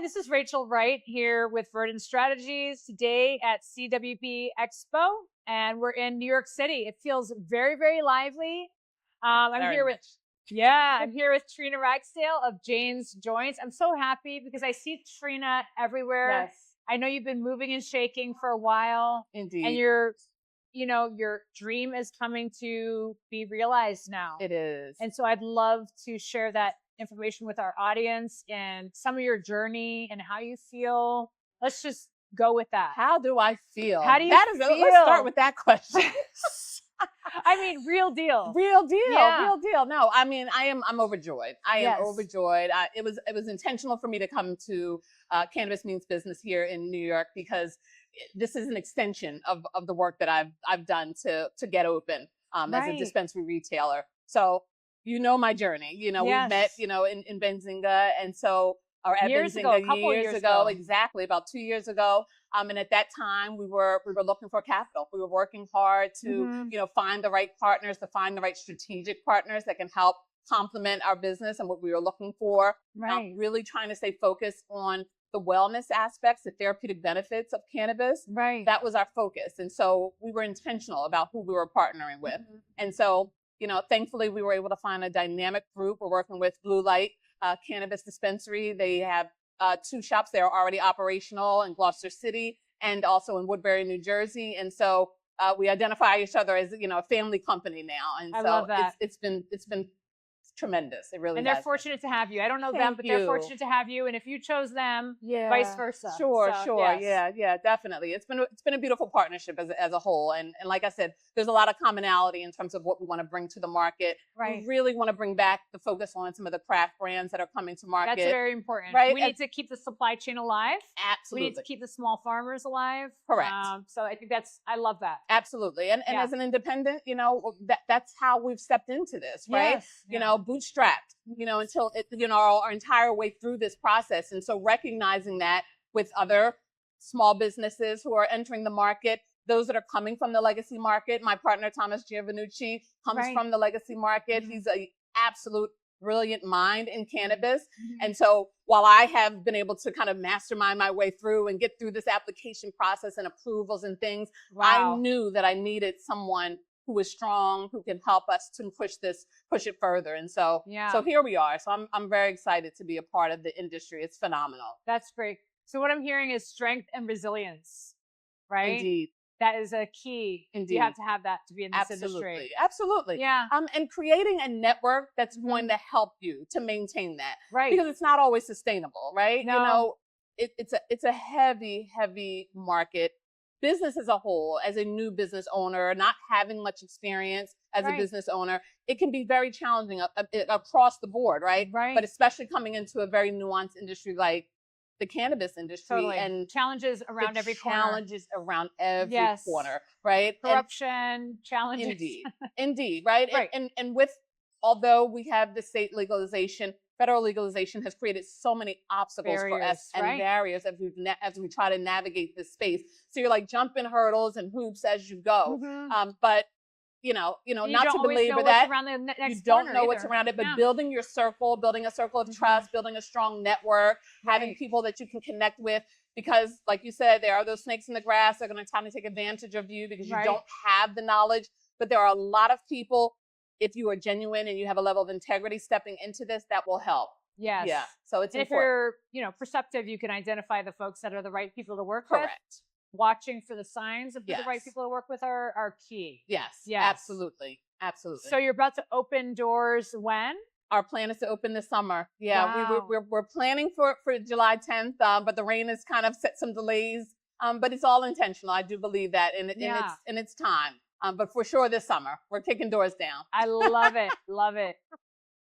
this is Rachel Wright here with Verdant Strategies today at CWB Expo, and we're in New York City. It feels very, very lively. I'm here with Trina Ragsdale of Jane's Joints. I'm so happy because I see Trina everywhere. Yes. I know you've been moving and shaking for a while. Indeed. And your dream is coming to be realized now. It is. And so I'd love to share that information with our audience and some of your journey and how you feel. Let's just go with that. How do I feel? How do you feel? Let's start with that question. I mean, real deal. Real deal. Yeah. Real deal. No, I mean, I'm overjoyed. I am overjoyed. It was intentional for me to come to Cannabis Means Business here in New York because this is an extension of the work that I've done to get open as a dispensary retailer. So you know my journey. You know, we met, in Benzinga, and so years ago, exactly about 2 years ago. And at that time, we were looking for capital. We were working hard to find the right partners, to find the right strategic partners that can help complement our business and what we were looking for. Right. Really trying to stay focused on the wellness aspects, the therapeutic benefits of cannabis. Right. That was our focus. And so we were intentional about who we were partnering with. And so, thankfully, we were able to find a dynamic group. We're working with Blue Light Cannabis Dispensary. They have 2 shops that are already operational in Gloucester City and also in Woodbury, New Jersey. And so we identify each other as, a family company now. And I so love that. it's been tremendous. It really And they're fortunate to have you. I don't know them, but they're fortunate to have you. And if you chose them, vice versa. Sure. Yes. Yeah, definitely. It's been a beautiful partnership as a whole. And like I said, there's a lot of commonality in terms of what we want to bring to the market. Right. We really want to bring back the focus on some of the craft brands that are coming to market. That's very important. Right. We need to keep the supply chain alive. Absolutely. We need to keep the small farmers alive. Correct. So I think I love that. Absolutely. And as an independent, that's how we've stepped into this, right? Yes. Bootstrapped, until our entire way through this process. And so recognizing that with other small businesses who are entering the market, those that are coming from the legacy market, my partner, Thomas Giovannucci, comes from the legacy market. He's an absolute brilliant mind in cannabis. And so while I have been able to kind of mastermind my way through and get through this application process and approvals and things, I knew that I needed someone who is strong, who can help us to push it further. And so, so here we are. So I'm very excited to be a part of the industry. It's phenomenal. That's great. So what I'm hearing is strength and resilience, right? Indeed. That is a key. Indeed. You have to have that to be in this industry. Absolutely. Yeah. And creating a network that's going to help you to maintain that. Right. Because it's not always sustainable, right? No. It's a heavy, heavy market. Business as a whole, as a new business owner, not having much experience as a business owner, it can be very challenging across the board, right? Right. But especially coming into a very nuanced industry like the cannabis industry. Totally. And challenges around every corner. Challenges around every corner, right? Corruption, challenges. Indeed, right? And although we have the state legalization, federal legalization has created so many obstacles for us and barriers as we try to navigate this space. So you're like jumping hurdles and hoops as you go. But not to belabor that. You don't know what's around it, but building your circle, building a circle of trust, building a strong network, having people that you can connect with. Because like you said, there are those snakes in the grass that are going to try to take advantage of you because you don't have the knowledge. But there are a lot of people, if you are genuine and you have a level of integrity stepping into this, that will help. Yes. Yeah. So it's important. If you're, perceptive, you can identify the folks that are the right people to work with. Watching for the signs of who the right people to work with are key. Yes. Absolutely. So you're about to open doors when? Our plan is to open this summer. Yeah. We're planning for July 10th, but the rain has kind of set some delays. But it's all intentional. I do believe that. And it's time. But for sure this summer, we're kicking doors down. I love it. Love it.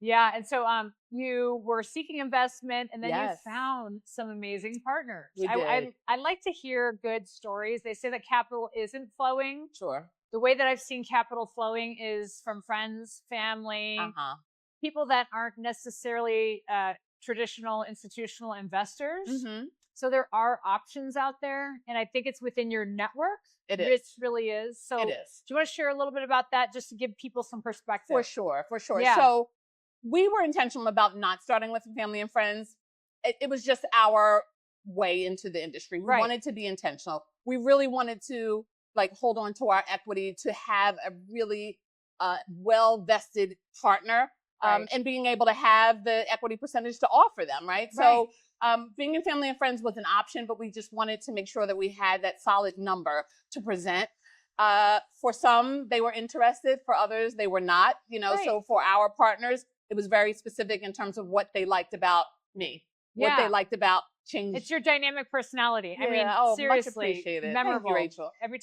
Yeah. And so you were seeking investment and then you found some amazing partners. We did. I like to hear good stories. They say that capital isn't flowing. Sure. The way that I've seen capital flowing is from friends, family, people that aren't necessarily traditional institutional investors. So there are options out there. And I think it's within your network. It is. It really is. So it is. Do you want to share a little bit about that just to give people some perspective? For sure. Yeah. So we were intentional about not starting with family and friends. it was just our way into the industry. We wanted to be intentional. We really wanted to like hold on to our equity, to have a really well vested partner, and being able to have the equity percentage to offer them, right? So being in family and friends was an option, but we just wanted to make sure that we had that solid number to present. For some, they were interested. For others, they were not. You know, so for our partners, it was very specific in terms of what they liked about me, what they liked about Change. It's your dynamic personality. I mean, seriously, memorable. Thank you, Rachel. Every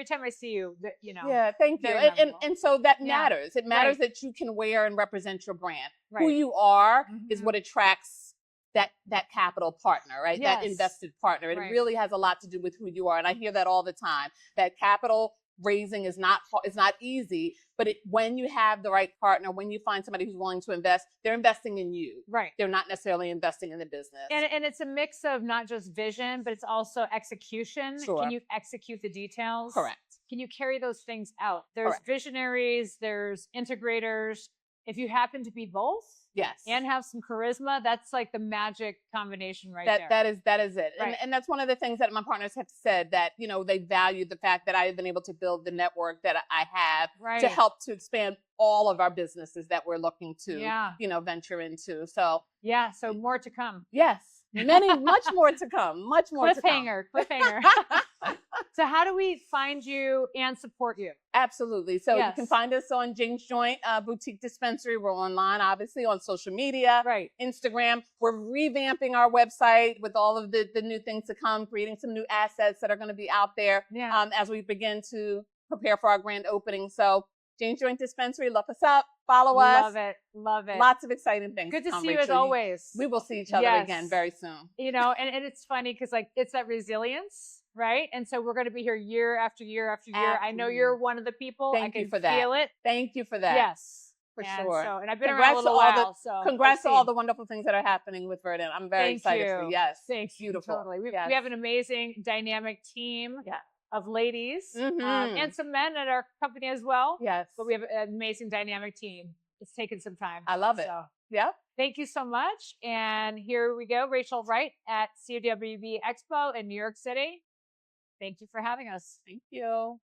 time I see you, you know. Yeah, thank you. And so that matters. It matters that you can wear and represent your brand. Who you are is what attracts that capital partner, right? That invested partner. It really has a lot to do with who you are. And I hear that all the time. That capital raising is not easy, but when you have the right partner, when you find somebody who's willing to invest, they're investing in you. Right. They're not necessarily investing in the business. And it's a mix of not just vision, but it's also execution. Sure. Can you execute the details? Correct. Can you carry those things out? There's visionaries, there's integrators. If you happen to be both, and have some charisma, that's like the magic combination there. That is it. Right. And that's one of the things that my partners have said, that, you know, they value the fact that I have been able to build the network that I have to help to expand all of our businesses that we're looking to, you know, venture into. So so more to come. Yes. Much more to come. Much more to come. Cliffhanger. So how do we find you and support you? Absolutely. So you can find us on Jane's Joint Boutique Dispensary. We're online, obviously, on social media, Instagram. We're revamping our website with all of the new things to come, creating some new assets that are going to be out there as we begin to prepare for our grand opening. So Jane's Joint Dispensary, look us up, follow us. Love it. Lots of exciting things. Good to see you as always. We will see each other again very soon. You know, and it's funny because like it's that resilience, right? And so we're going to be here year after year after year. Absolutely. I know you're one of the people. Thank you for that. Feel it. Thank you for that. Yes. For sure. So, and I've been around a little while. Congrats to all the wonderful things that are happening with Verdant. I'm very excited for you. Yes. Thanks. Beautiful. Totally. We have an amazing dynamic team. Of ladies and some men at our company as well. Yes. But we have an amazing dynamic team. It's taken some time. I love it. So, thank you so much. And here we go. Rachel Wright at CWB Expo in New York City. Thank you for having us. Thank you.